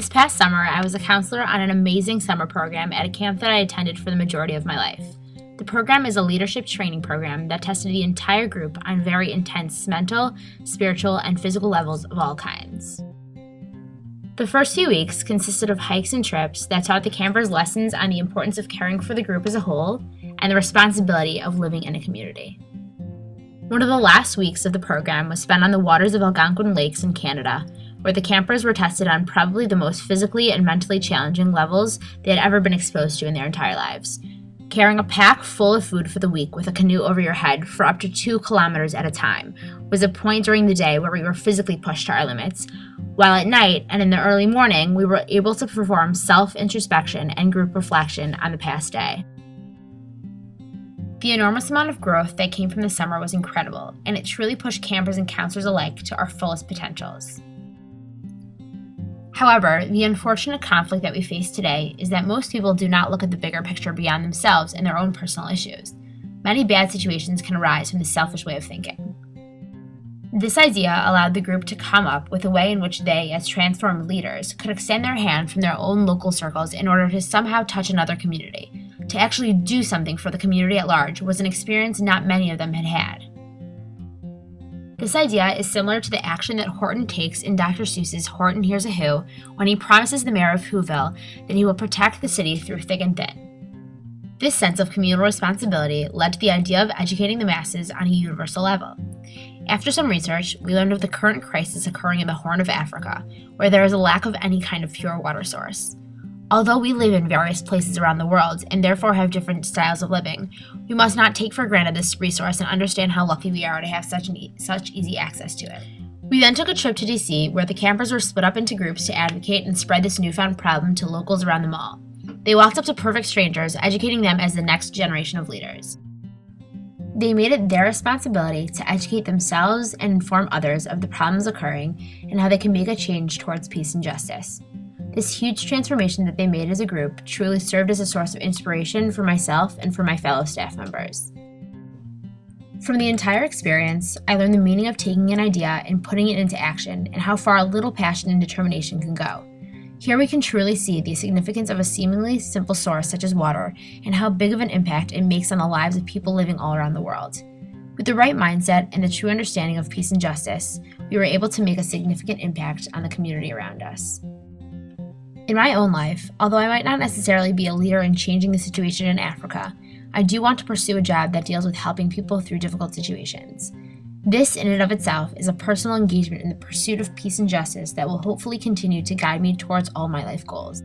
This past summer, I was a counselor on an amazing summer program at a camp that I attended for the majority of my life. The program is a leadership training program that tested the entire group on very intense mental, spiritual, and physical levels of all kinds. The first few weeks consisted of hikes and trips that taught the campers lessons on the importance of caring for the group as a whole and the responsibility of living in a community. One of the last weeks of the program was spent on the waters of Algonquin Lakes in Canada, where the campers were tested on probably the most physically and mentally challenging levels they had ever been exposed to in their entire lives. Carrying a pack full of food for the week with a canoe over your head for up to 2 kilometers at a time was a point during the day where we were physically pushed to our limits, while at night and in the early morning we were able to perform self-introspection and group reflection on the past day. The enormous amount of growth that came from the summer was incredible, and it truly pushed campers and counselors alike to our fullest potentials. However, the unfortunate conflict that we face today is that most people do not look at the bigger picture beyond themselves and their own personal issues. Many bad situations can arise from the selfish way of thinking. This idea allowed the group to come up with a way in which they, as transformed leaders, could extend their hand from their own local circles in order to somehow touch another community. To actually do something for the community at large was an experience not many of them had had. This idea is similar to the action that Horton takes in Dr. Seuss's Horton Hears a Who when he promises the mayor of Whoville that he will protect the city through thick and thin. This sense of communal responsibility led to the idea of educating the masses on a universal level. After some research, we learned of the current crisis occurring in the Horn of Africa, where there is a lack of any kind of pure water source. Although we live in various places around the world and therefore have different styles of living, we must not take for granted this resource and understand how lucky we are to have such easy access to it. We then took a trip to DC, where the campers were split up into groups to advocate and spread this newfound problem to locals around the mall. They walked up to perfect strangers, educating them as the next generation of leaders. They made it their responsibility to educate themselves and inform others of the problems occurring and how they can make a change towards peace and justice. This huge transformation that they made as a group truly served as a source of inspiration for myself and for my fellow staff members. From the entire experience, I learned the meaning of taking an idea and putting it into action and how far a little passion and determination can go. Here we can truly see the significance of a seemingly simple source such as water and how big of an impact it makes on the lives of people living all around the world. With the right mindset and the true understanding of peace and justice, we were able to make a significant impact on the community around us. In my own life, although I might not necessarily be a leader in changing the situation in Africa, I do want to pursue a job that deals with helping people through difficult situations. This in and of itself is a personal engagement in the pursuit of peace and justice that will hopefully continue to guide me towards all my life goals.